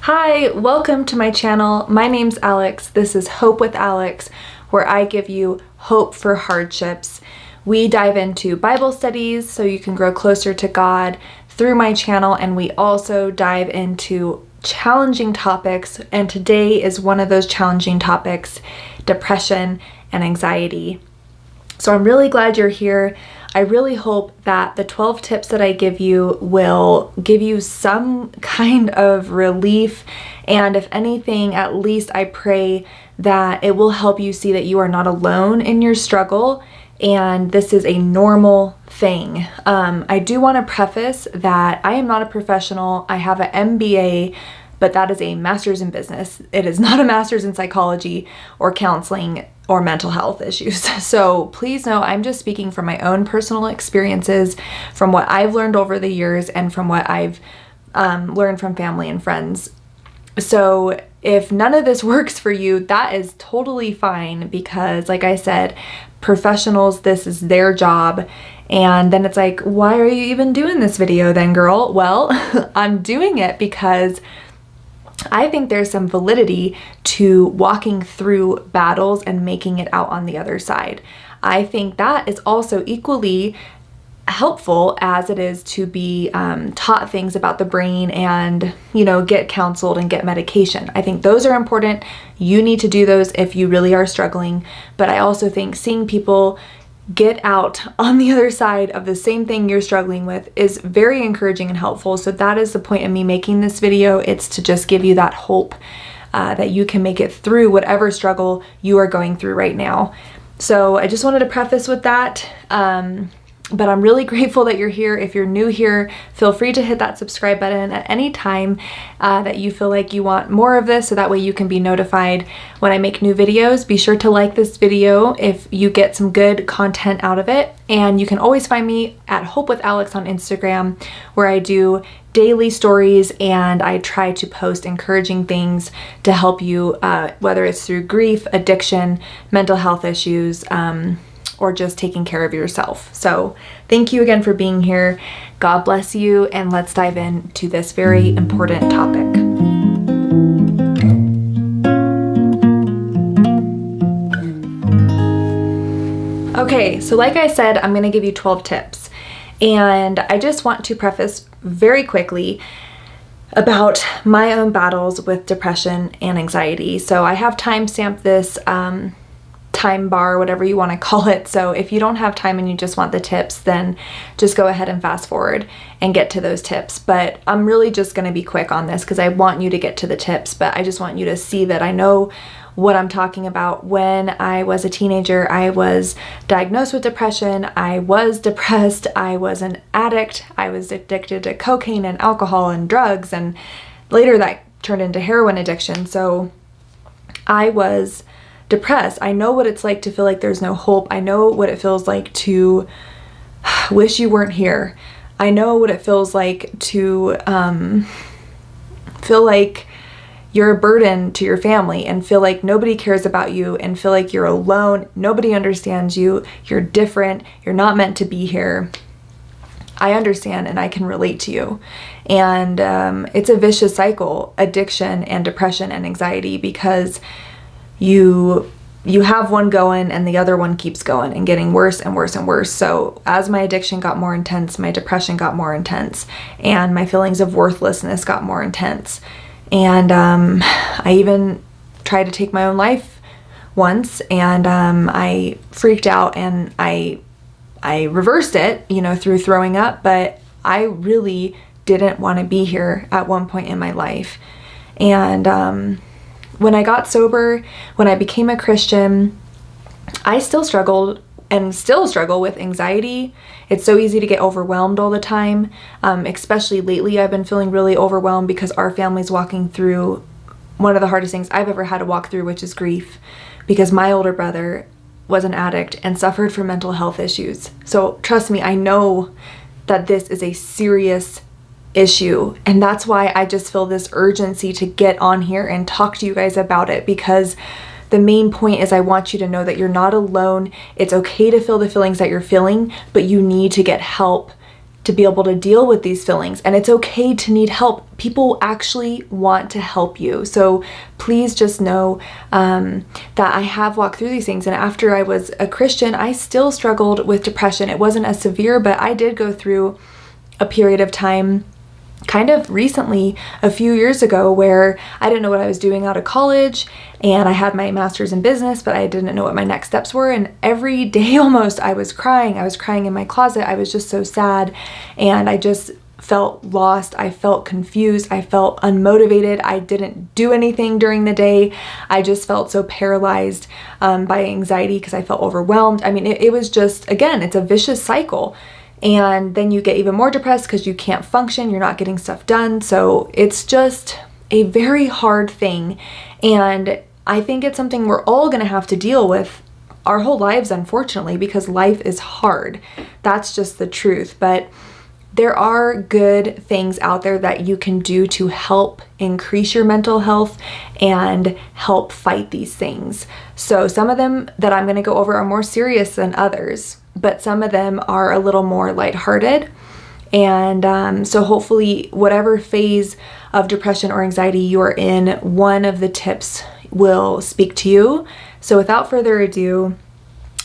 Hi, welcome to my channel. My name's Alex. This is Hope with Alex, where I give you hope for hardships. We dive into Bible studies so you can grow closer to God through my channel, and we also dive into challenging topics, and today is one of those challenging topics, depression and anxiety. So I'm really glad you're here. I really hope that the 12 tips that I give you will give you some kind of relief, and if anything, at least I pray that it will help you see that you are not alone in your struggle and this is a normal thing. I do want to preface that I am not a professional. I have an MBA, but that is a master's in business. It is not a master's in psychology or counseling or mental health issues. So please know I'm just speaking from my own personal experiences, from what I've learned over the years, and from what I've learned from family and friends. So if none of this works for you, that is totally fine, because like I said, professionals, this is their job. And then it's like, why are you even doing this video then, girl? Well, I'm doing it because I think there's some validity to walking through battles and making it out on the other side. I think that is also equally helpful as it is to be taught things about the brain and, get counseled and get medication. I think those are important. You need to do those if you really are struggling. But I also think seeing people get out on the other side of the same thing you're struggling with is very encouraging and helpful. So that is the point of me making this video. It's to just give you that hope that you can make it through whatever struggle you are going through right now. So I just wanted to preface with that. But I'm really grateful that you're here. If you're new here, feel free to hit that subscribe button at any time that you feel like you want more of this, so that way you can be notified when I make new videos. Be sure to like this video if you get some good content out of it. And you can always find me at Hope with Alex on Instagram, where I do daily stories and I try to post encouraging things to help you, whether it's through grief, addiction, mental health issues, or just taking care of yourself. So thank you again for being here. God bless you, and let's dive into this very important topic. Okay, so like I said, I'm going to give you 12 tips, and I just want to preface very quickly about my own battles with depression and anxiety. So I have time-stamped this time bar, whatever you want to call it. So if you don't have time and you just want the tips, then just go ahead and fast forward and get to those tips. But I'm really just going to be quick on this because I want you to get to the tips, but I just want you to see that I know what I'm talking about. When I was a teenager, I was diagnosed with depression. I was depressed. I was an addict. I was addicted to cocaine and alcohol and drugs, and later that turned into heroin addiction. So I was depressed. I know what it's like to feel like there's no hope. I know what it feels like to wish you weren't here. I know what it feels like to feel like you're a burden to your family and feel like nobody cares about you and feel like you're alone. Nobody understands you. You're different. You're not meant to be here. I understand and I can relate to you. And it's a vicious cycle, addiction and depression and anxiety, because you have one going and the other one keeps going and getting worse and worse and worse. So as my addiction got more intense, my depression got more intense, and my feelings of worthlessness got more intense. And I even tried to take my own life once, and I freaked out and I reversed it, through throwing up, but I really didn't want to be here at one point in my life. And when I got sober, when I became a Christian, I still struggled and still struggle with anxiety. It's so easy to get overwhelmed all the time. Especially lately, I've been feeling really overwhelmed because our family's walking through one of the hardest things I've ever had to walk through, which is grief, because my older brother was an addict and suffered from mental health issues. So trust me, I know that this is a serious issue, and that's why I just feel this urgency to get on here and talk to you guys about it, because the main point is I want you to know that you're not alone. It's okay to feel the feelings that you're feeling, but you need to get help to be able to deal with these feelings, and it's okay to need help. People actually want to help you. So please just know that I have walked through these things, and after I was a Christian, I still struggled with depression. It wasn't as severe, but I did go through a period of time kind of recently, a few years ago, where I didn't know what I was doing out of college, and I had my master's in business, but I didn't know what my next steps were. And every day almost I was crying in my closet. I was just so sad, and I just felt lost. I felt confused. I felt unmotivated. I didn't do anything during the day. I just felt so paralyzed by anxiety because I felt overwhelmed. I mean, it was just, again, it's a vicious cycle. And then you get even more depressed because you can't function, you're not getting stuff done. So it's just a very hard thing. And I think it's something we're all gonna have to deal with our whole lives, unfortunately, because life is hard. That's just the truth. But there are good things out there that you can do to help increase your mental health and help fight these things. So some of them that I'm gonna go over are more serious than others, but some of them are a little more lighthearted. And so hopefully whatever phase of depression or anxiety you're in, one of the tips will speak to you. So without further ado,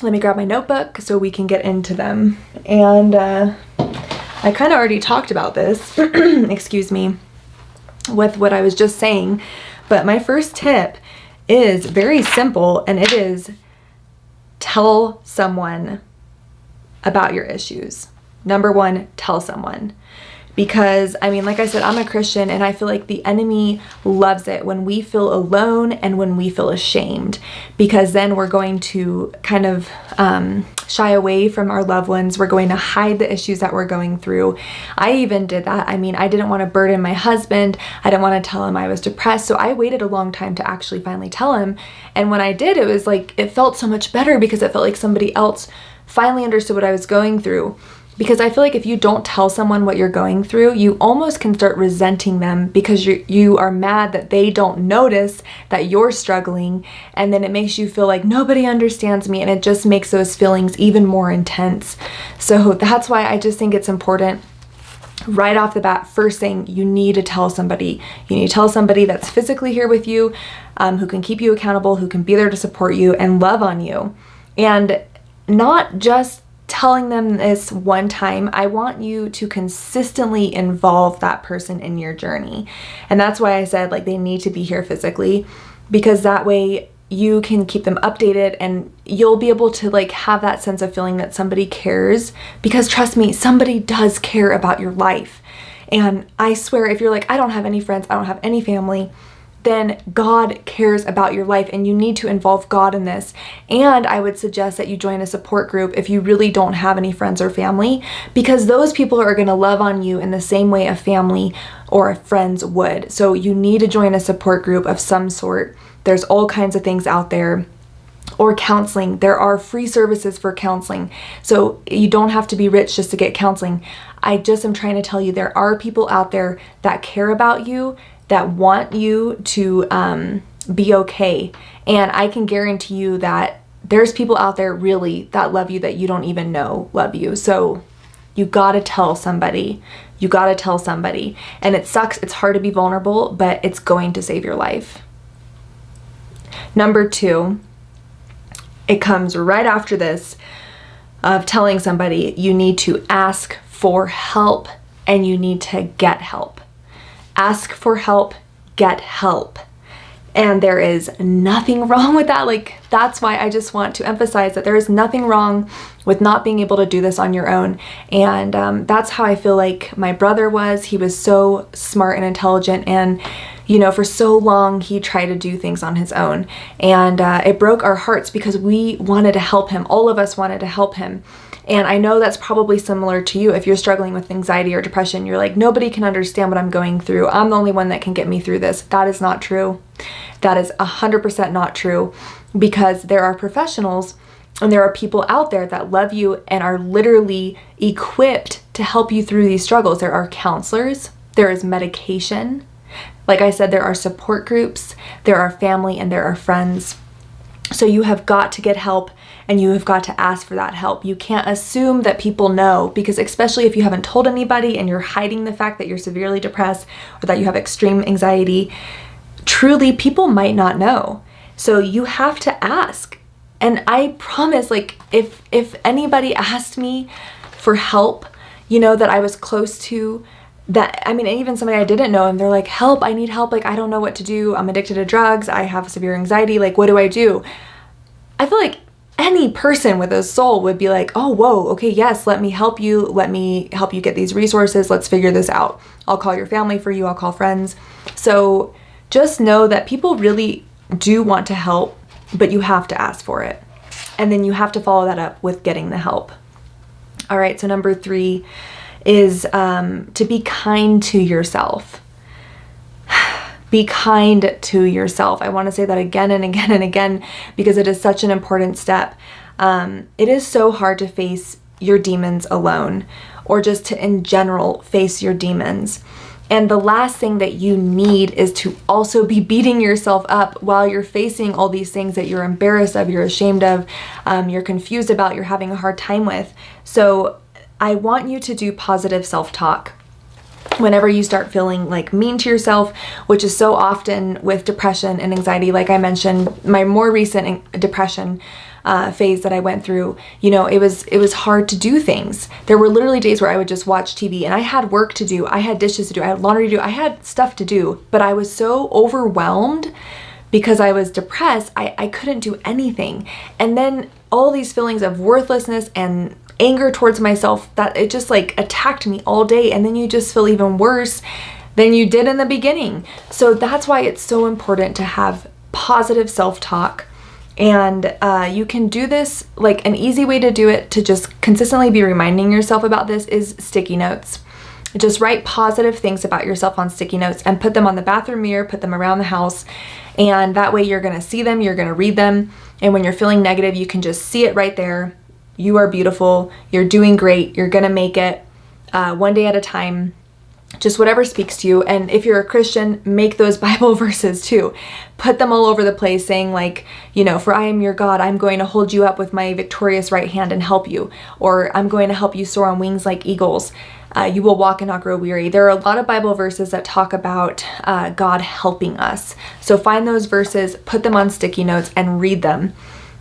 let me grab my notebook so we can get into them. And I kind of already talked about this, excuse me, with what I was just saying, but my first tip is very simple, and it is tell someone about your issues. Number one, tell someone. Because, I mean, like I said, I'm a Christian, and I feel like the enemy loves it when we feel alone and when we feel ashamed, because then we're going to kind of shy away from our loved ones. We're going to hide the issues that we're going through. I even did that. I mean, I didn't want to burden my husband. I didn't want to tell him I was depressed. So I waited a long time to actually finally tell him. And when I did, it was like, it felt so much better because it felt like somebody else finally understood what I was going through. Because I feel like if you don't tell someone what you're going through, you almost can start resenting them because you are mad that they don't notice that you're struggling, and then it makes you feel like nobody understands me, and it just makes those feelings even more intense. So that's why I just think it's important right off the bat. First thing, you need to tell somebody. You need to tell somebody that's physically here with you, who can keep you accountable, who can be there to support you and love on you. And not just telling them this one time. I want you to consistently involve that person in your journey. And that's why I said, like, they need to be here physically, because that way you can keep them updated and you'll be able to like have that sense of feeling that somebody cares, because trust me, somebody does care about your life. And I swear, if you're like, I don't have any friends, I don't have any family, then God cares about your life, and you need to involve God in this. And I would suggest that you join a support group if you really don't have any friends or family, because those people are going to love on you in the same way a family or friends would. So you need to join a support group of some sort. There's all kinds of things out there. Or counseling. There are free services for counseling. So you don't have to be rich just to get counseling. I just am trying to tell you, there are people out there that care about you, that want you to be okay. And I can guarantee you that there's people out there really that love you that you don't even know love you. So you gotta tell somebody. You gotta tell somebody. And it sucks, it's hard to be vulnerable, but it's going to save your life. Number two, it comes right after this of telling somebody. You need to ask for help, and you need to get help. Ask for help, get help. And there is nothing wrong with that. Like, that's why I just want to emphasize that there is nothing wrong with not being able to do this on your own. And that's how I feel like my brother was. He was so smart and intelligent, and you know, for so long he tried to do things on his own. And it broke our hearts because we wanted to help him. All of us wanted to help him. And I know that's probably similar to you. If you're struggling with anxiety or depression, you're like, nobody can understand what I'm going through. I'm the only one that can get me through this. That is not true. That is 100% not true, because there are professionals and there are people out there that love you and are literally equipped to help you through these struggles. There are counselors, there is medication. Like I said, there are support groups, there are family, and there are friends. So you have got to get help, and you have got to ask for that help. You can't assume that people know, because especially if you haven't told anybody and you're hiding the fact that you're severely depressed or that you have extreme anxiety, truly people might not know. So you have to ask. And I promise, like, if anybody asked me for help, that I was close to, that, I mean, even somebody I didn't know, and they're like, help, I need help, like, I don't know what to do, I'm addicted to drugs, I have severe anxiety, like, what do I do? I feel like any person with a soul would be like, oh, whoa, okay, yes, let me help you get these resources, let's figure this out. I'll call your family for you, I'll call friends. So just know that people really do want to help, but you have to ask for it. And then you have to follow that up with getting the help. All right, so number 3 is to be kind to yourself. Be kind to yourself. I want to say that again and again and again, because it is such an important step. It is so hard to face your demons alone, or just to, in general, face your demons. And the last thing that you need is to also be beating yourself up while you're facing all these things that you're embarrassed of, you're ashamed of, you're confused about, you're having a hard time with. So I want you to do positive self-talk whenever you start feeling like mean to yourself, which is so often with depression and anxiety. Like I mentioned, my more recent depression phase that I went through, it was hard to do things. There were literally days where I would just watch TV, and I had work to do, I had dishes to do, I had laundry to do, I had stuff to do, but I was so overwhelmed because I was depressed, I couldn't do anything. And then all these feelings of worthlessness and anger towards myself, that it just like attacked me all day, and then you just feel even worse than you did in the beginning. So that's why it's so important to have positive self-talk. And you can do this, like an easy way to do it, to just consistently be reminding yourself about this, is sticky notes. Just write positive things about yourself on sticky notes and put them on the bathroom mirror, put them around the house. And that way you're gonna see them, you're gonna read them. And when you're feeling negative, you can just see it right there. You are beautiful, you're doing great, you're gonna make it, one day at a time. Just whatever speaks to you. And if you're a Christian, make those Bible verses too. Put them all over the place, saying like, for I am your God, I'm going to hold you up with my victorious right hand and help you. Or I'm going to help you soar on wings like eagles. You will walk and not grow weary. There are a lot of Bible verses that talk about God helping us. So find those verses, put them on sticky notes, and read them.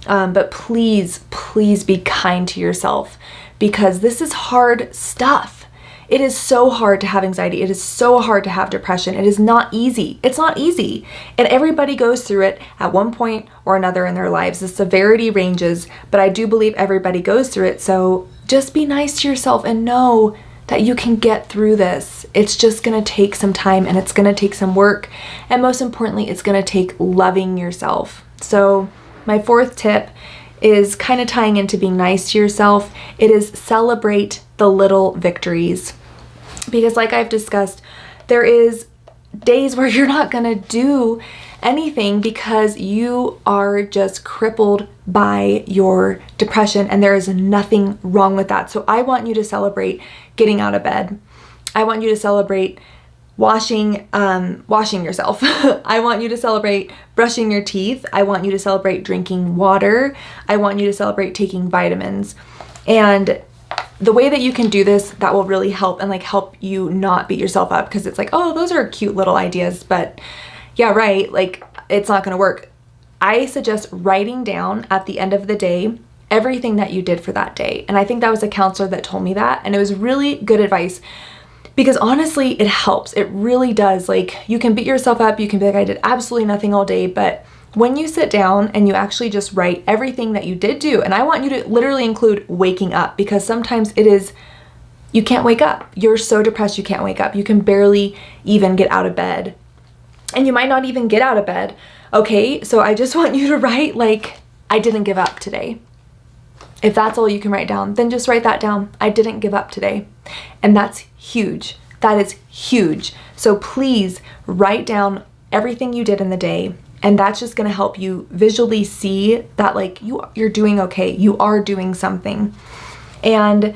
But please, please be kind to yourself, because this is hard stuff. It is so hard to have anxiety. It is so hard to have depression. It is not easy. It's not easy. And everybody goes through it at one point or another in their lives. The severity ranges, but I do believe everybody goes through it. So just be nice to yourself and know that you can get through this. It's just gonna take some time, and it's gonna take some work. And most importantly, it's gonna take loving yourself. So my 4th tip is kind of tying into being nice to yourself. It is celebrate the little victories. Because like I've discussed, there is days where you're not gonna do anything because you are just crippled by your depression, and there is nothing wrong with that. So I want you to celebrate getting out of bed. I want you to celebrate washing yourself. I want you to celebrate brushing your teeth. I want you to celebrate drinking water. I want you to celebrate taking vitamins. And the way that you can do this, that will really help, and like help you not beat yourself up, because it's like, oh, those are cute little ideas, but yeah, right, like it's not gonna work. I suggest writing down at the end of the day everything that you did for that day. And I think that was a counselor that told me that, and it was really good advice. Because honestly, it helps. It really does. Like, you can beat yourself up. You can be like, I did absolutely nothing all day. But when you sit down and you actually just write everything that you did do, and I want you to literally include waking up, because sometimes it is, you can't wake up. You're so depressed you can't wake up. You can barely even get out of bed. And you might not even get out of bed. Okay, so I just want you to write like, I didn't give up today. If that's all you can write down, then just write that down. I didn't give up today. And that's huge. That is huge. So please write down everything you did in the day. And that's just going to help you visually see that like you're doing okay. You are doing something. And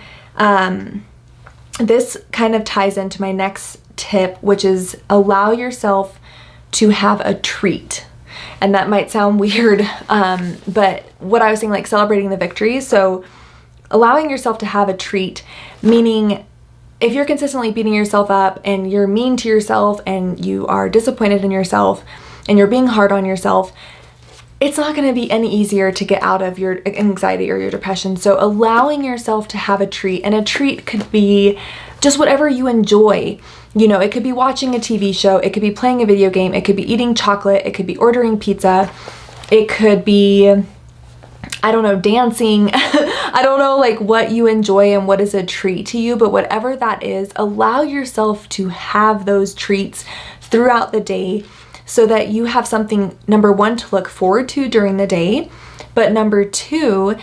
this kind of ties into my next tip, which is allow yourself to have a treat. And that might sound weird, but what I was saying, like celebrating the victories. So allowing yourself to have a treat, meaning if you're consistently beating yourself up and you're mean to yourself and you are disappointed in yourself and you're being hard on yourself, it's not going to be any easier to get out of your anxiety or your depression. So allowing yourself to have a treat, and a treat could be just whatever you enjoy. You know, it could be watching a TV show, it could be playing a video game, it could be eating chocolate, it could be ordering pizza, it could be, I don't know, dancing. I don't know like what you enjoy and what is a treat to you, but whatever that is, allow yourself to have those treats throughout the day so that you have something, number one, to look forward to during the day, but number two,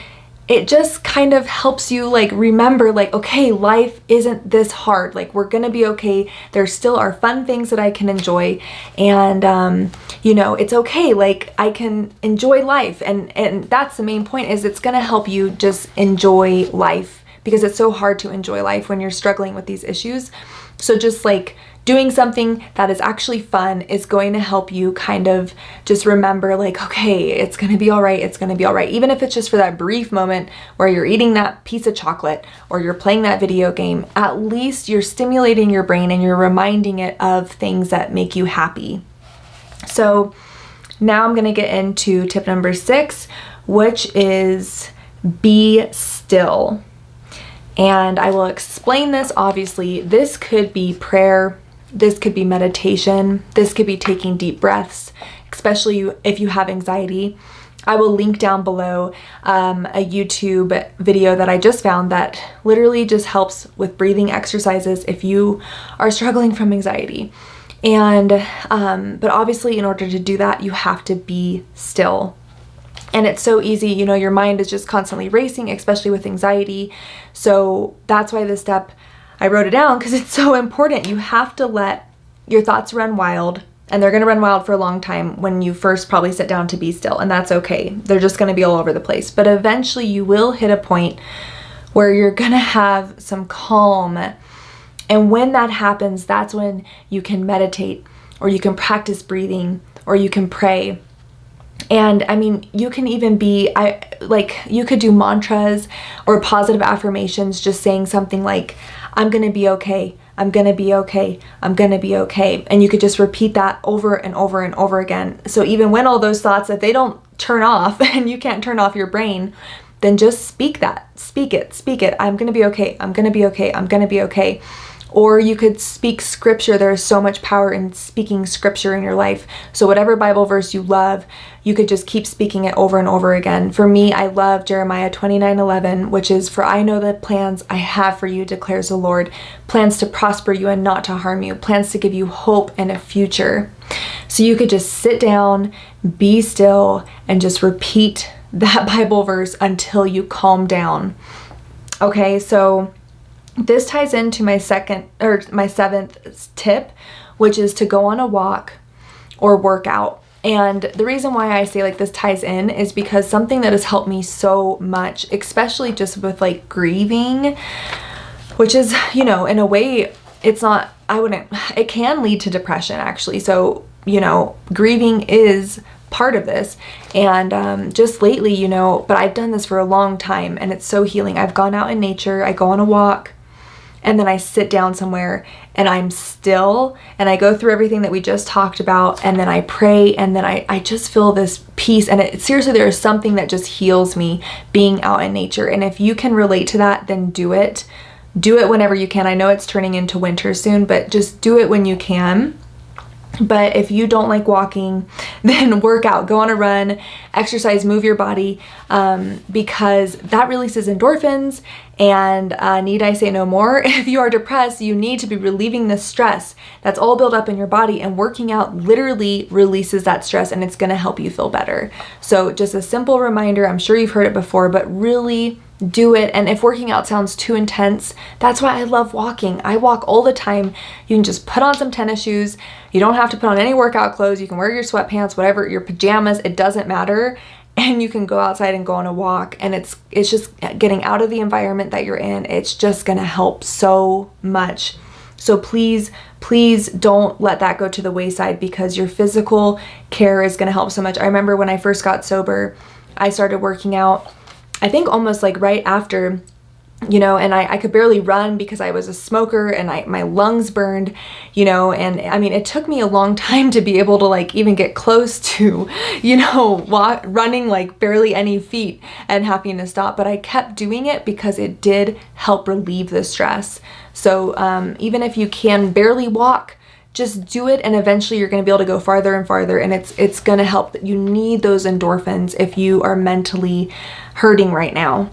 it just kind of helps you like remember like, okay, life isn't this hard. Like we're gonna be okay. There still are fun things that I can enjoy, and you know, it's okay. Like I can enjoy life, and that's the main point, is it's gonna help you just enjoy life, because it's so hard to enjoy life when you're struggling with these issues. So just like doing something that is actually fun is going to help you kind of just remember like, okay, it's going to be all right. It's going to be all right. Even if it's just for that brief moment where you're eating that piece of chocolate or you're playing that video game, at least you're stimulating your brain and you're reminding it of things that make you happy. So now I'm going to get into tip number 6, which is be still. And I will explain this. Obviously, this could be prayer, this could be meditation, this could be taking deep breaths, especially if you have anxiety. I will link down below a YouTube video that I just found that literally just helps with breathing exercises if you are struggling from anxiety. And but obviously in order to do that, you have to be still. And it's so easy, you know, your mind is just constantly racing, especially with anxiety. So that's why this step, I wrote it down because it's so important. You have to let your thoughts run wild, and they're going to run wild for a long time when you first probably sit down to be still, and that's okay. They're just going to be all over the place. But eventually you will hit a point where you're going to have some calm. And when that happens, that's when you can meditate, or you can practice breathing, or you can pray. And I mean, you can even be, you could do mantras or positive affirmations, just saying something like, I'm going to be okay. I'm going to be okay. I'm going to be okay. And you could just repeat that over and over and over again. So even when all those thoughts, if they don't turn off and you can't turn off your brain, then just speak that. Speak it. I'm going to be okay. I'm going to be okay. I'm going to be okay. Or you could speak scripture. There is so much power in speaking scripture in your life. So whatever Bible verse you love, you could just keep speaking it over and over again. For me, I love Jeremiah 29:11, which is, for I know the plans I have for you, declares the Lord, plans to prosper you and not to harm you, plans to give you hope and a future. So you could just sit down, be still, and just repeat that Bible verse until you calm down. Okay, so this ties into my 7th tip, which is to go on a walk or work out. And the reason why I say like this ties in is because something that has helped me so much, especially just with like grieving, which is, you know, in a way, it's not, it can lead to depression actually. So, you know, grieving is part of this. And just lately, you know, but I've done this for a long time and it's so healing. I've gone out in nature, I go on a walk, and then I sit down somewhere and I'm still, and I go through everything that we just talked about, and then I pray, and then I just feel this peace. And seriously, there is something that just heals me being out in nature. And if you can relate to that, then do it. Do it whenever you can. I know it's turning into winter soon, but just do it when you can. But if you don't like walking, then work out, go on a run, exercise, move your body, because that releases endorphins. And need I say no more? If you are depressed, you need to be relieving the stress that's all built up in your body, and working out literally releases that stress, and it's going to help you feel better. So just a simple reminder, I'm sure you've heard it before, but really do it. And if working out sounds too intense, that's why I love walking. I walk all the time. You can just put on some tennis shoes. You don't have to put on any workout clothes. You can wear your sweatpants, whatever, your pajamas, it doesn't matter. And you can go outside and go on a walk, and it's just getting out of the environment that you're in. It's just gonna help so much. So please don't let that go to the wayside, because your physical care is going to help so much. I remember when I first got sober, I started working out, I think almost like right after, and I could barely run because I was a smoker and my lungs burned, and I mean, it took me a long time to be able to like even get close to, running like barely any feet and having to stop. But I kept doing it because it did help relieve the stress. So even if you can barely walk, just do it, and eventually you're going to be able to go farther and farther, and it's going to help. You need those endorphins if you are mentally hurting right now.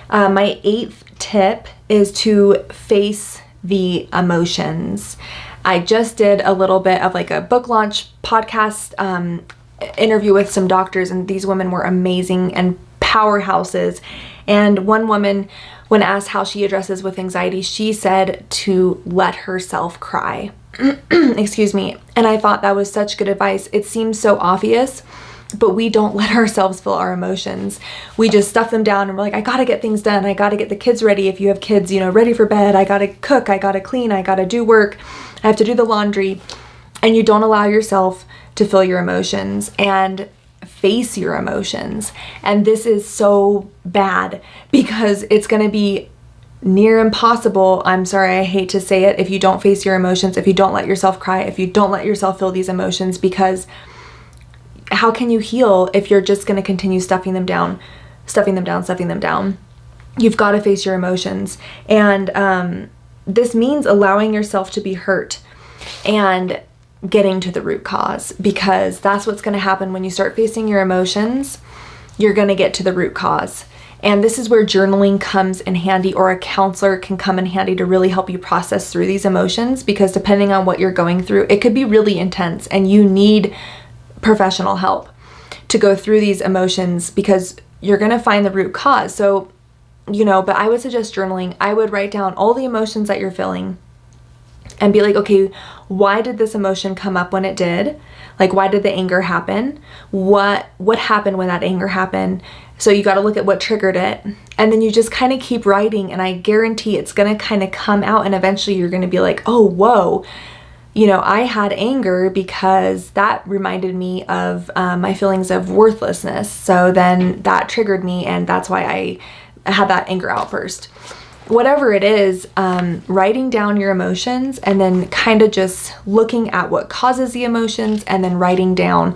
My 8th tip is to face the emotions. I just did a little bit of like a book launch podcast interview with some doctors, and these women were amazing and powerhouses. And one woman, when asked how she addresses with anxiety, she said to let herself cry. Excuse me. And I thought that was such good advice. It seems so obvious, but we don't let ourselves feel our emotions. We just stuff them down, and we're like, I gotta get things done. I gotta get the kids ready. If you have kids, ready for bed. I gotta cook. I gotta clean. I gotta do work. I have to do the laundry. And you don't allow yourself to feel your emotions and face your emotions. And this is so bad, because it's gonna be near impossible. I'm sorry, I hate to say it. If you don't face your emotions, if you don't let yourself cry, if you don't let yourself feel these emotions, because how can you heal if you're just going to continue stuffing them down? You've got to face your emotions. And this means allowing yourself to be hurt and getting to the root cause, because that's what's going to happen when you start facing your emotions. You're going to get to the root cause. And this is where journaling comes in handy, or a counselor can come in handy to really help you process through these emotions, because depending on what you're going through, it could be really intense, and you need professional help to go through these emotions, because you're going to find the root cause. So, but I would suggest journaling. I would write down all the emotions that you're feeling and be like, okay, why did this emotion come up when it did? Like, why did the anger happen? What happened when that anger happened? So you got to look at what triggered it. And then you just kind of keep writing, and I guarantee it's going to kind of come out, and eventually you're going to be like, oh, whoa, I had anger because that reminded me of my feelings of worthlessness. So then that triggered me, and that's why I had that anger outburst. Whatever it is, writing down your emotions, and then kind of just looking at what causes the emotions, and then writing down,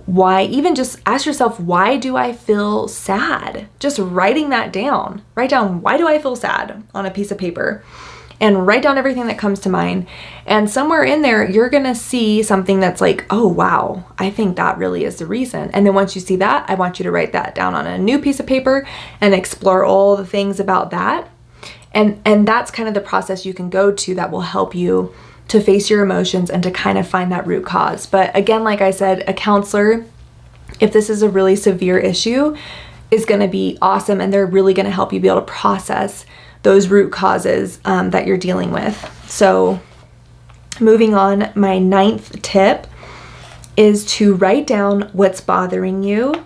why. Even just ask yourself, why do I feel sad? Just writing that down. Write down, why do I feel sad, on a piece of paper. And write down everything that comes to mind. And somewhere in there, you're going to see something that's like, oh, wow, I think that really is the reason. And then once you see that, I want you to write that down on a new piece of paper and explore all the things about that. And that's kind of the process you can go to that will help you to face your emotions and to kind of find that root cause. But again, like I said, a counselor, if this is a really severe issue, is going to be awesome. And they're really going to help you be able to process those root causes that you're dealing with. So moving on, my 9th tip is to write down what's bothering you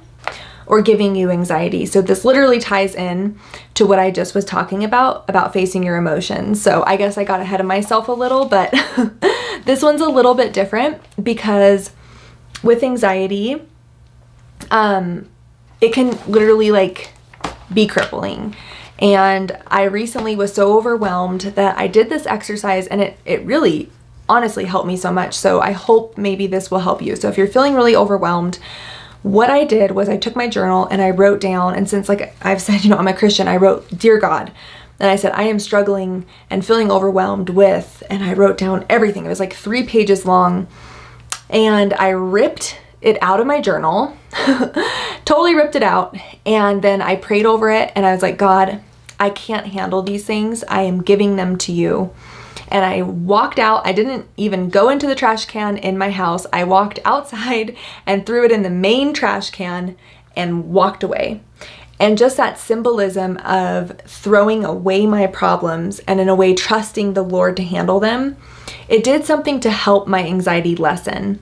or giving you anxiety. So this literally ties in to what I just was talking about facing your emotions. So I guess I got ahead of myself a little, but this one's a little bit different, because with anxiety, it can literally like be crippling. And I recently was so overwhelmed that I did this exercise, and it really honestly helped me so much. So I hope maybe this will help you. So if you're feeling really overwhelmed, what I did was I took my journal and I wrote down, and since like I've said, I'm a Christian, I wrote, Dear God. And I said, I am struggling and feeling overwhelmed with, and I wrote down everything. It was like 3 pages long, and I ripped it out of my journal, totally ripped it out. And then I prayed over it, and I was like, God, I can't handle these things. I am giving them to you. And I walked out. I didn't even go into the trash can in my house. I walked outside and threw it in the main trash can and walked away. And just that symbolism of throwing away my problems and in a way trusting the Lord to handle them, it did something to help my anxiety lessen.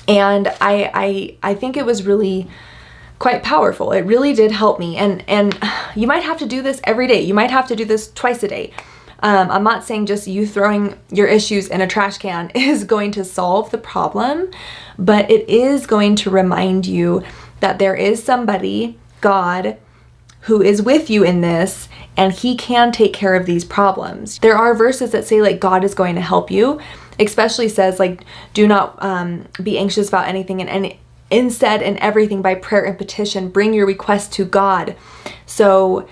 And I think it was really quite powerful. It really did help me. And you might have to do this every day. You might have to do this twice a day. I'm not saying just you throwing your issues in a trash can is going to solve the problem, but it is going to remind you that there is somebody, God, who is with you in this, and he can take care of these problems. There are verses that say like God is going to help you, especially says like, do not be anxious about anything, and instead in everything by prayer and petition, bring your request to God. So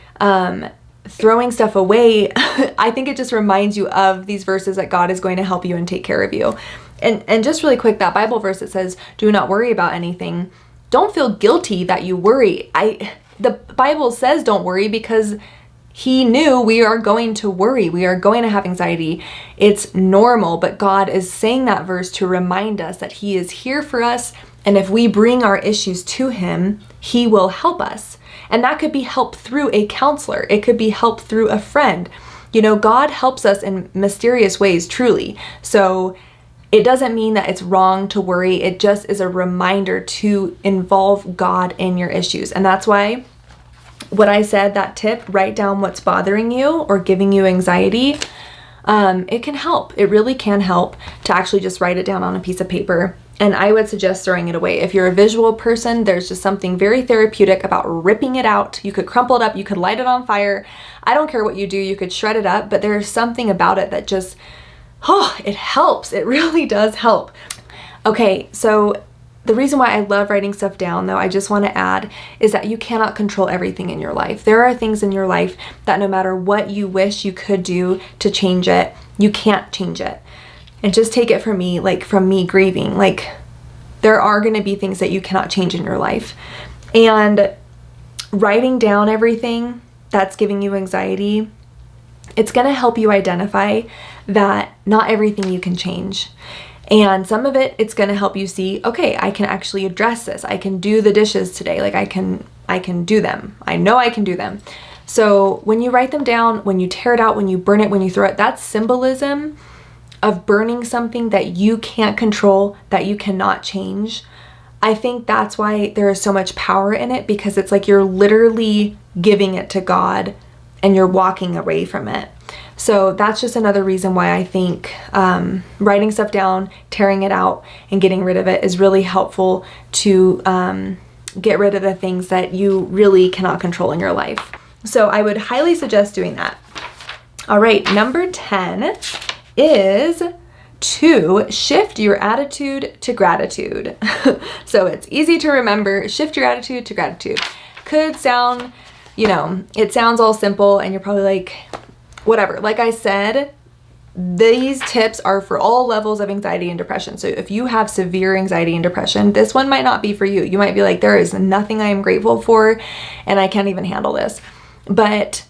throwing stuff away, I think it just reminds you of these verses that God is going to help you and take care of you. And just really quick, that Bible verse that says, do not worry about anything. Don't feel guilty that you worry. The Bible says don't worry because he knew we are going to worry. We are going to have anxiety. It's normal, but God is saying that verse to remind us that he is here for us. And if we bring our issues to him, he will help us. And that could be help through a counselor. It could be help through a friend. You know, God helps us in mysterious ways, truly. So it doesn't mean that it's wrong to worry. It just is a reminder to involve God in your issues. And that's why what I said, that tip, write down what's bothering you or giving you anxiety. It can help. It really can help to actually just write it down on a piece of paper. And I would suggest throwing it away. If you're a visual person, there's just something very therapeutic about ripping it out. You could crumple it up. You could light it on fire. I don't care what you do. You could shred it up. But there's something about it that just, it helps. It really does help. Okay, so the reason why I love writing stuff down, though, I just want to add, is that you cannot control everything in your life. There are things in your life that no matter what you wish you could do to change it, you can't change it. And just take it from me, like from me grieving, like there are going to be things that you cannot change in your life. And writing down everything that's giving you anxiety, it's going to help you identify that not everything you can change. And some of it, it's going to help you see, okay, I can actually address this. I can do the dishes today. Like I can do them. I know I can do them. So when you write them down, when you tear it out, when you burn it, when you throw it, that's symbolism of burning something that you can't control, that you cannot change. I think that's why there is so much power in it, because it's like you're literally giving it to God and you're walking away from it. So that's just another reason why I think writing stuff down, tearing it out, and getting rid of it is really helpful to get rid of the things that you really cannot control in your life. So I would highly suggest doing that. All right, number 10 is to shift your attitude to gratitude. So it's easy to remember, shift your attitude to gratitude. Could sound, it sounds all simple and you're probably like, whatever. Like I said, these tips are for all levels of anxiety and depression. So if you have severe anxiety and depression, this one might not be for you. You might be like, there is nothing I am grateful for and I can't even handle this. But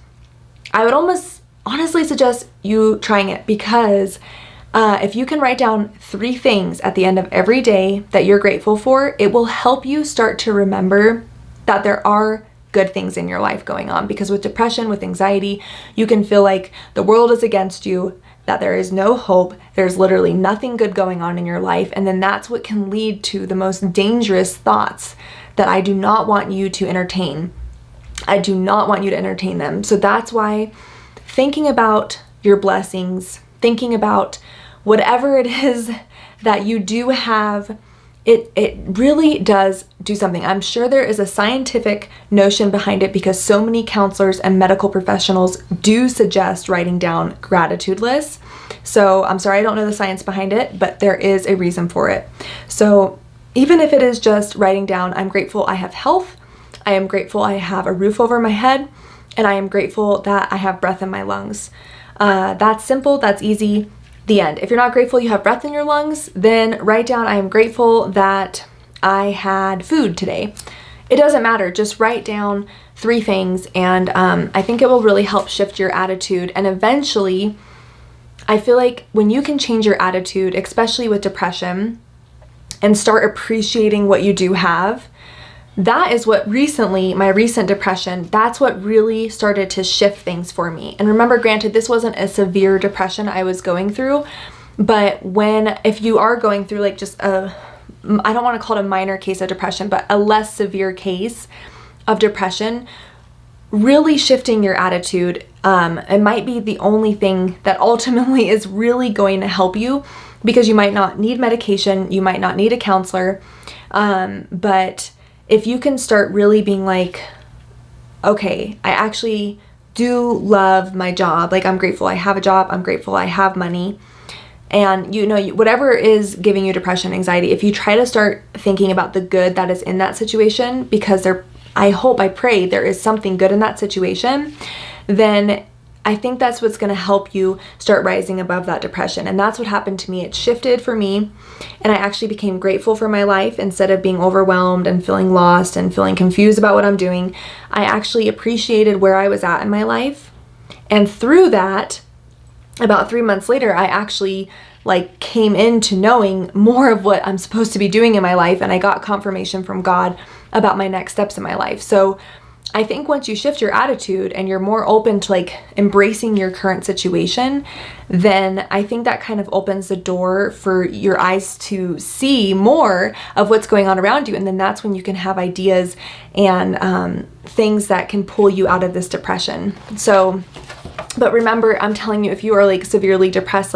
I would almost honestly suggest you trying it, because if you can write down 3 things at the end of every day that you're grateful for, it will help you start to remember that there are good things in your life going on. Because with depression, with anxiety, you can feel like the world is against you, that there is no hope, there's literally nothing good going on in your life, and then that's what can lead to the most dangerous thoughts that I do not want you to entertain. I do not want you to entertain them. So that's why thinking about your blessings, thinking about whatever it is that you do have, it really does do something. I'm sure there is a scientific notion behind it, because so many counselors and medical professionals do suggest writing down gratitude lists. So I'm sorry, I don't know the science behind it, but there is a reason for it. So even if it is just writing down, I'm grateful I have health, I am grateful I have a roof over my head, and I am grateful that I have breath in my lungs. That's simple, that's easy. The end. If you're not grateful you have breath in your lungs, then write down, I am grateful that I had food today. It doesn't matter. Just write down 3 things, and I think it will really help shift your attitude. And eventually, I feel like when you can change your attitude, especially with depression, and start appreciating what you do have, that is what my recent depression, that's what really started to shift things for me. And remember, granted, this wasn't a severe depression I was going through, but if you are going through like just I don't want to call it a minor case of depression, but a less severe case of depression, really shifting your attitude, it might be the only thing that ultimately is really going to help you, because you might not need medication, you might not need a counselor, but if you can start really being like, okay, I actually do love my job, like I'm grateful I have a job, I'm grateful I have money, and whatever is giving you depression, anxiety, if you try to start thinking about the good that is in that situation, because I pray there is something good in that situation, then I think that's what's going to help you start rising above that depression. And that's what happened to me. It shifted for me, and I actually became grateful for my life. Instead of being overwhelmed and feeling lost and feeling confused about what I'm doing, I actually appreciated where I was at in my life. And through that, about 3 months later, I actually came into knowing more of what I'm supposed to be doing in my life, and I got confirmation from God about my next steps in my life. So I think once you shift your attitude and you're more open to embracing your current situation, then I think that kind of opens the door for your eyes to see more of what's going on around you. And then that's when you can have ideas and things that can pull you out of this depression. So, but remember, I'm telling you, if you are severely depressed,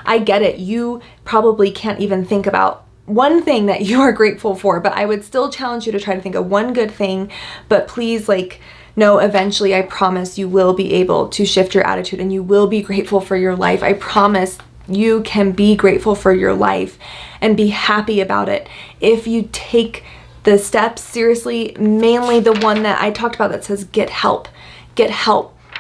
I get it. You probably can't even think about one thing that you are grateful for, but I would still challenge you to try to think of one good thing. But please, no, eventually, I promise you will be able to shift your attitude and you will be grateful for your life. I promise you can be grateful for your life and be happy about it if you take the steps seriously, mainly the one that I talked about that says get help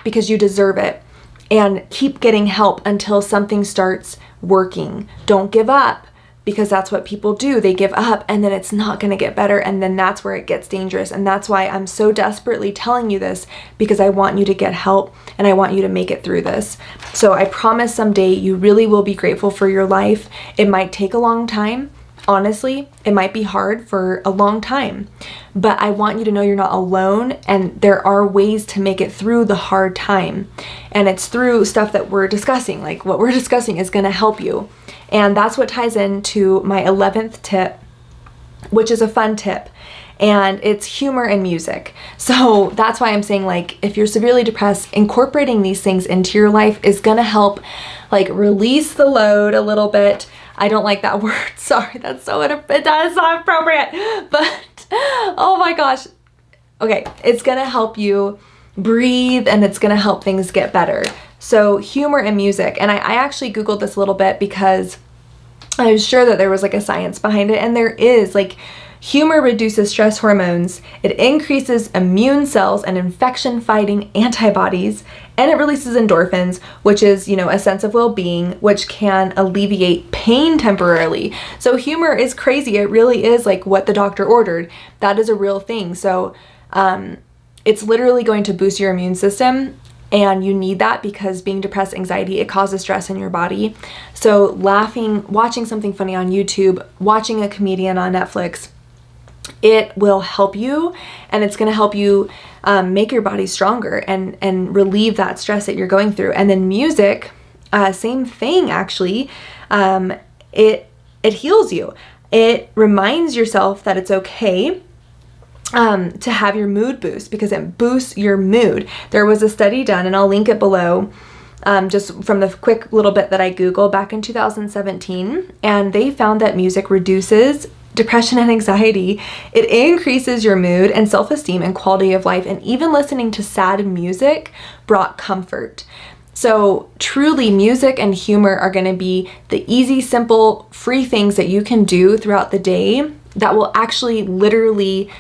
because you deserve it, and keep getting help until something starts working. Don't give up, because that's what people do. They give up and then it's not going to get better, and then that's where it gets dangerous. And that's why I'm so desperately telling you this, because I want you to get help and I want you to make it through this. So I promise someday you really will be grateful for your life. It might take a long time. Honestly, it might be hard for a long time, but I want you to know you're not alone, and there are ways to make it through the hard time. And it's through stuff that we're discussing. What we're discussing is going to help you. And that's what ties into my 11th tip, which is a fun tip, and it's humor and music. So that's why I'm saying, if you're severely depressed, incorporating these things into your life is going to help release the load a little bit. I don't like that word. Sorry, that's not appropriate. But oh my gosh. Okay, it's gonna help you breathe and it's gonna help things get better. So humor and music. And I actually Googled this a little bit because I was sure that there was a science behind it, and there is. Humor reduces stress hormones, it increases immune cells and infection-fighting antibodies, and it releases endorphins, which is, a sense of well-being, which can alleviate pain temporarily. So humor is crazy. It really is what the doctor ordered. That is a real thing. So it's literally going to boost your immune system, and you need that because being depressed, anxiety, it causes stress in your body. So laughing, watching something funny on YouTube, watching a comedian on Netflix, it will help you, and it's going to help you make your body stronger and relieve that stress that you're going through. And then music, same thing actually. It heals you. It reminds yourself that it's okay to have your mood boost, because it boosts your mood. There was a study done, and I'll link it below, just from the quick little bit that I Googled back in 2017, and they found that music reduces depression and anxiety. It increases your mood and self-esteem and quality of life, and even listening to sad music brought comfort. So truly, music and humor are going to be the easy, simple, free things that you can do throughout the day that will actually literally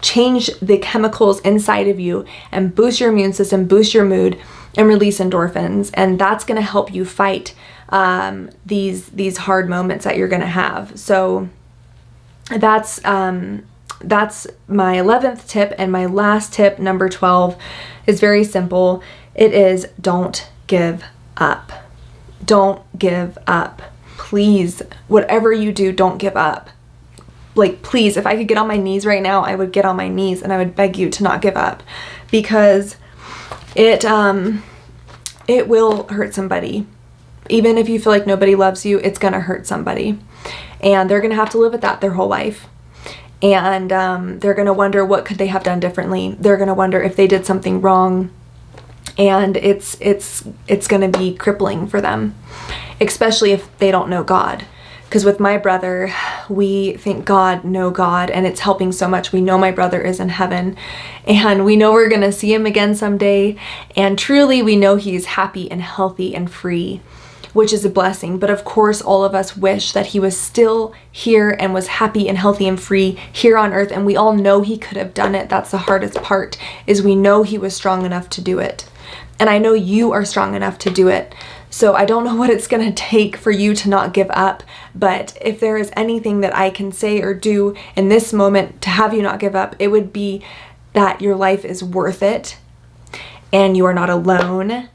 change the chemicals inside of you and boost your immune system, boost your mood, and release endorphins. And that's going to help you fight these hard moments that you're going to have. So that's my 11th tip. And my last tip, number 12, is very simple. It is don't give up. Don't give up. Please, whatever you do, don't give up. Please, if I could get on my knees right now, I would get on my knees and I would beg you to not give up, because it will hurt somebody. Even if you feel like nobody loves you, it's gonna hurt somebody, and they're gonna have to live with that their whole life. and they're going to wonder what could they have done differently. They're going to wonder if they did something wrong, and it's going to be crippling for them, especially if they don't know God. Because with my brother, we thank God, know God, and it's helping so much. We know my brother is in heaven, and we know we're going to see him again someday, and truly we know he's happy and healthy and free, which is a blessing. But of course, all of us wish that he was still here and was happy and healthy and free here on earth, and we all know he could have done it. That's the hardest part, is we know he was strong enough to do it. And I know you are strong enough to do it. So I don't know what it's going to take for you to not give up, but if there is anything that I can say or do in this moment to have you not give up, it would be that your life is worth it, and you are not alone,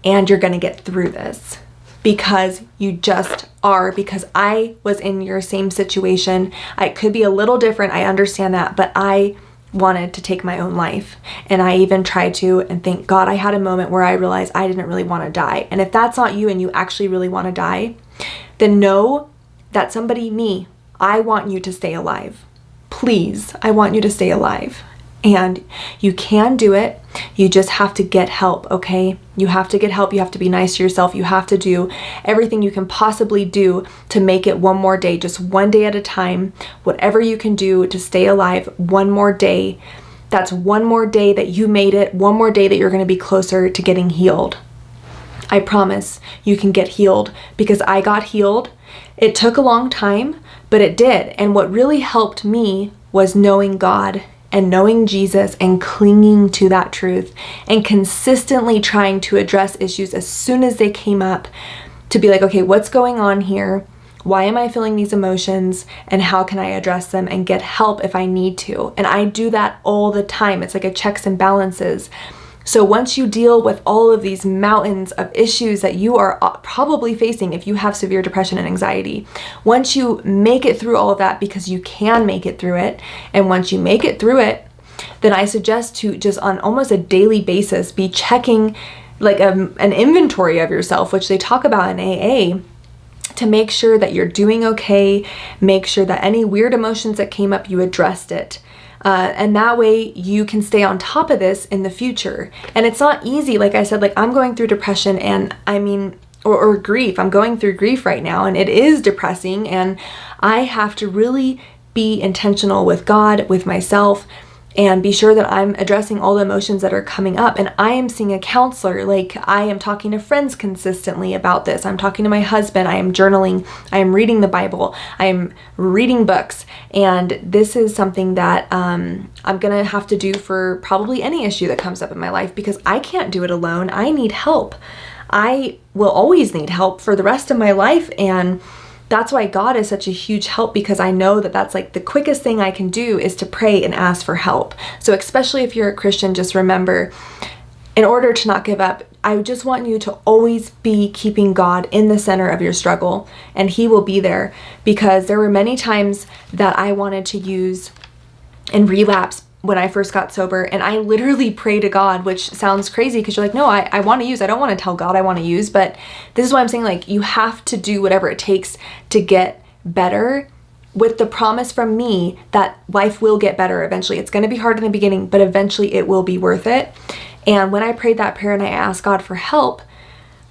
and you're going to get through this, because you just are. Because I was in your same situation. It could be a little different, I understand that, but I wanted to take my own life, and I even tried to, and thank God I had a moment where I realized I didn't really want to die. And if that's not you and you actually really want to die, then know that I want you to stay alive. Please, I want you to stay alive. And you can do it. You just have to get help, okay? You have to get help. You have to be nice to yourself. You have to do everything you can possibly do to make it one more day, just one day at a time. Whatever you can do to stay alive, one more day. That's one more day that you made it, one more day that you're going to be closer to getting healed. I promise you can get healed, because I got healed. It took a long time, but it did. And what really helped me was knowing God and knowing Jesus and clinging to that truth and consistently trying to address issues as soon as they came up, to be like, okay, what's going on here? Why am I feeling these emotions, and how can I address them and get help if I need to? And I do that all the time. It's like a checks and balances. So once you deal with all of these mountains of issues that you are probably facing if you have severe depression and anxiety, once you make it through all of that, because you can make it through it, and once you make it through it, then I suggest to just on almost a daily basis be checking like an inventory of yourself, which they talk about in AA, to make sure that you're doing okay, make sure that any weird emotions that came up, you addressed it. And that way you can stay on top of this in the future. And it's not easy. Like I said, like I'm going through depression, and I mean, or grief. I'm going through grief right now, and it is depressing, and I have to really be intentional with God, with myself, and be sure that I'm addressing all the emotions that are coming up. And I am seeing a counselor. Like I am talking to friends consistently about this. I'm talking to my husband. I am journaling. I am reading the Bible. I am reading books. And this is something that I'm going to have to do for probably any issue that comes up in my life, because I can't do it alone. I need help. I will always need help for the rest of my life. And that's why God is such a huge help, because I know that that's like the quickest thing I can do is to pray and ask for help. So especially if you're a Christian, just remember, in order to not give up, I just want you to always be keeping God in the center of your struggle, and He will be there. Because there were many times that I wanted to use and relapse when I first got sober, and I literally pray to God, which sounds crazy because you're like, no, I want to use. I don't want to tell God I want to use, but this is why I'm saying, like, you have to do whatever it takes to get better, with the promise from me that life will get better eventually. It's going to be hard in the beginning, but eventually it will be worth it. And when I prayed that prayer and I asked God for help,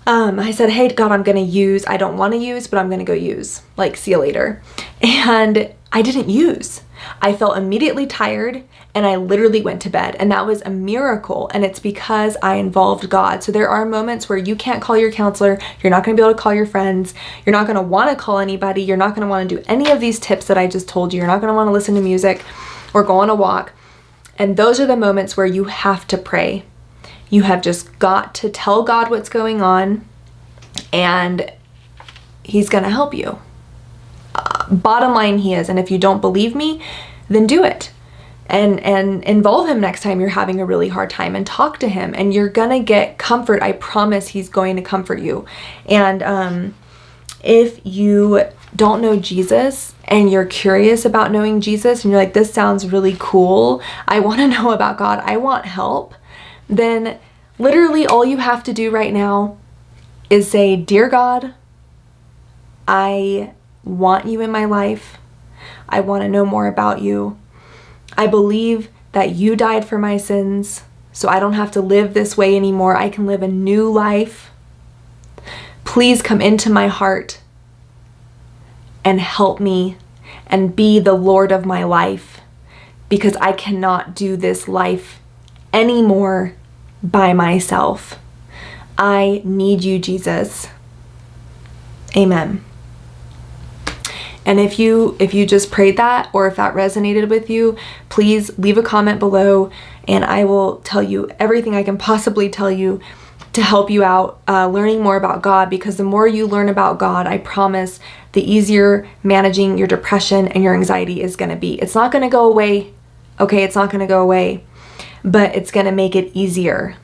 I said, hey, God, I'm going to use. I don't want to use, but I'm going to go use. Like, see you later. And I didn't use. I felt immediately tired, and I literally went to bed, and that was a miracle. And it's because I involved God. So there are moments where you can't call your counselor. You're not going to be able to call your friends. You're not going to want to call anybody. You're not going to want to do any of these tips that I just told you. You're not going to want to listen to music or go on a walk. And those are the moments where you have to pray. You have just got to tell God what's going on, and He's going to help you. Bottom line, He is. And if you don't believe me, then do it. And involve Him next time you're having a really hard time, and talk to Him, and you're gonna get comfort. I promise He's going to comfort you. And if you don't know Jesus and you're curious about knowing Jesus, and you're like, this sounds really cool, I want to know about God, I want help, then literally all you have to do right now is say, Dear God, I want you in my life. I want to know more about you. I believe that you died for my sins, so I don't have to live this way anymore. I can live a new life. Please come into my heart and help me and be the Lord of my life, because I cannot do this life anymore by myself. I need you, Jesus. Amen. And if you just prayed that, or if that resonated with you, please leave a comment below and I will tell you everything I can possibly tell you to help you out learning more about God, because the more you learn about God, I promise, the easier managing your depression and your anxiety is going to be. It's not going to go away, okay? It's not going to go away, but it's going to make it easier.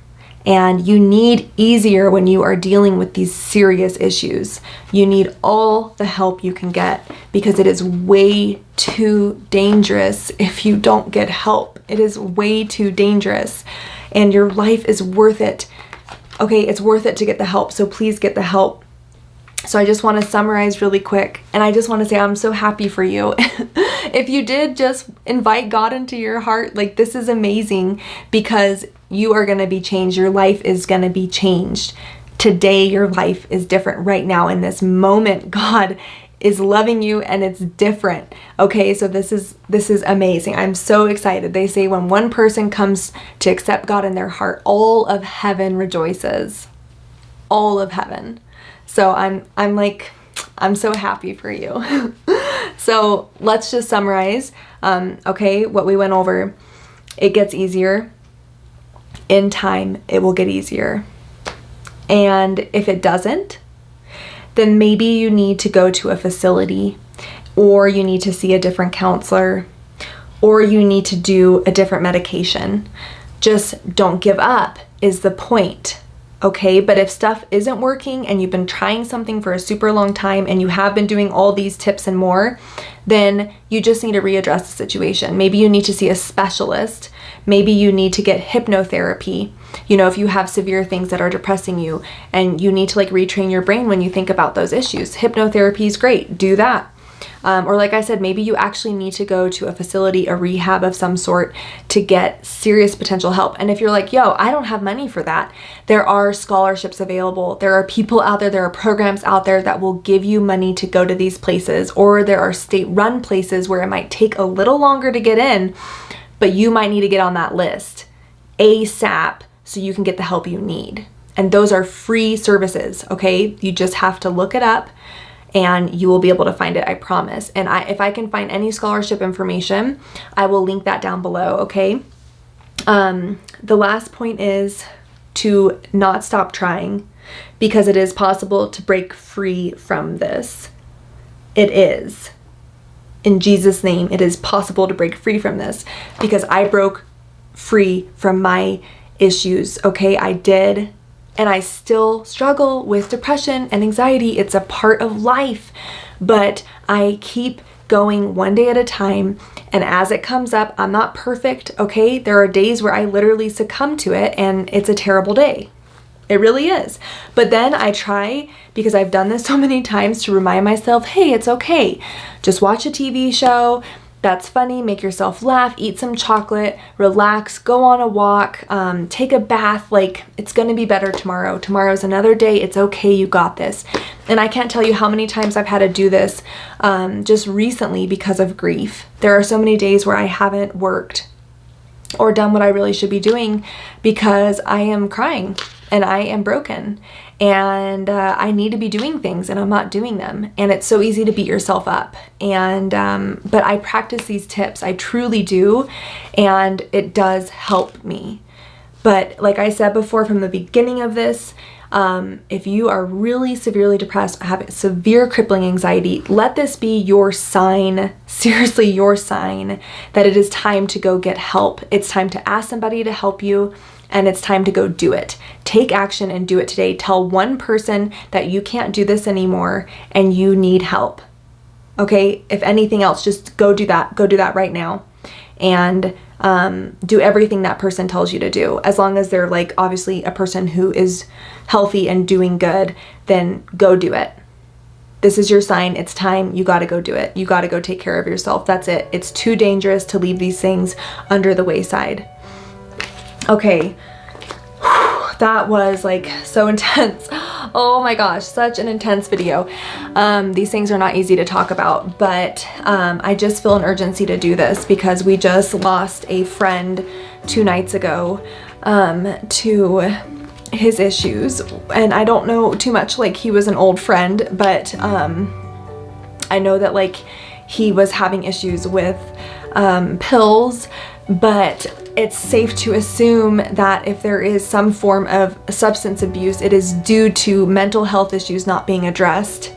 And you need easier when you are dealing with these serious issues. You need all the help you can get, because it is way too dangerous if you don't get help. It is way too dangerous, and your life is worth it. Okay, it's worth it to get the help, so please get the help. So I just want to summarize really quick, and I just want to say I'm so happy for you. If you did just invite God into your heart, like, this is amazing, because you are going to be changed. Your life is going to be changed. Today, your life is different right now in this moment. God is loving you and it's different. Okay, so this is amazing. I'm so excited. They say when one person comes to accept God in their heart, all of heaven rejoices. All of heaven. So I'm so happy for you. So let's just summarize, okay, what we went over. It gets easier. In time, it will get easier. And if it doesn't, then maybe you need to go to a facility, or you need to see a different counselor, or you need to do a different medication. Just don't give up is the point. Okay, but if stuff isn't working and you've been trying something for a super long time and you have been doing all these tips and more, then you just need to readdress the situation. Maybe you need to see a specialist. Maybe you need to get hypnotherapy. You know, if you have severe things that are depressing you and you need to like retrain your brain when you think about those issues, hypnotherapy is great. Do that. Or like I said, maybe you actually need to go to a facility, a rehab of some sort, to get serious potential help. And if you're like, yo, I don't have money for that, there are scholarships available. There are people out there, there are programs out there that will give you money to go to these places, or there are state-run places where it might take a little longer to get in, but you might need to get on that list ASAP so you can get the help you need. And those are free services, okay? You just have to look it up and you will be able to find it, I promise. And if I can find any scholarship information, I will link that down below, okay? The last point is to not stop trying, because it is possible to break free from this. It is. In Jesus' name, it is possible to break free from this, because I broke free from my issues, okay? I did. And I still struggle with depression and anxiety. It's a part of life, but I keep going one day at a time. And as it comes up, I'm not perfect, okay? There are days where I literally succumb to it and it's a terrible day. It really is. But then I try, because I've done this so many times, to remind myself, hey, it's okay. Just watch a TV show that's funny, make yourself laugh, eat some chocolate, relax, go on a walk, take a bath. Like, it's gonna be better tomorrow. Tomorrow's another day. It's okay, you got this. And I can't tell you how many times I've had to do this just recently because of grief. There are so many days where I haven't worked or done what I really should be doing because I am crying and I am broken and I need to be doing things and I'm not doing them. And it's so easy to beat yourself up. And but I practice these tips, I truly do, and it does help me. But like I said before from the beginning of this, if you are really severely depressed, have severe crippling anxiety, let this be your sign, seriously your sign, that it is time to go get help. It's time to ask somebody to help you, and it's time to go do it. Take action and do it today. Tell one person that you can't do this anymore and you need help. Okay, if anything else, just go do that. Go do that right now. And do everything that person tells you to do. As long as they're like obviously a person who is healthy and doing good, then go do it. this is your sign. It's time. You got to go do it. You got to go take care of yourself. That's it. It's too dangerous to leave these things under the wayside. Okay. That was like so intense. Oh my gosh, such an intense video. These things are not easy to talk about, but I just feel an urgency to do this because we just lost a friend 2 nights ago to his issues. And I don't know too much, like he was an old friend, but I know that like he was having issues with pills, but it's safe to assume that if there is some form of substance abuse, it is due to mental health issues not being addressed.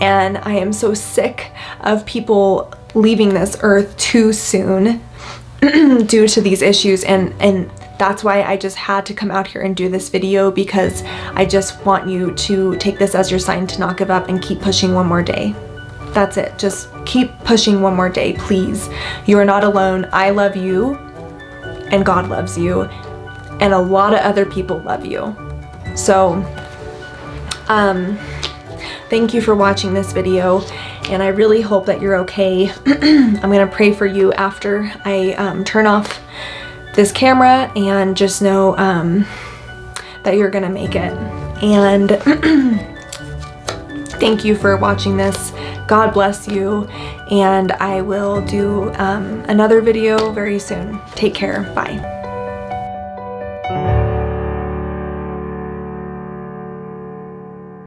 And I am so sick of people leaving this earth too soon due to these issues, and that's why I just had to come out here and do this video, because I just want you to take this as your sign to not give up and keep pushing one more day. That's it. Just keep pushing one more day, please. You are not alone. I love you, and God loves you, and a lot of other people love you. So, thank you for watching this video, and I really hope that you're okay. I'm gonna pray for you after I turn off this camera, and just know that you're gonna make it. And thank you for watching this. God bless you, and I will do another video very soon. Take care. Bye.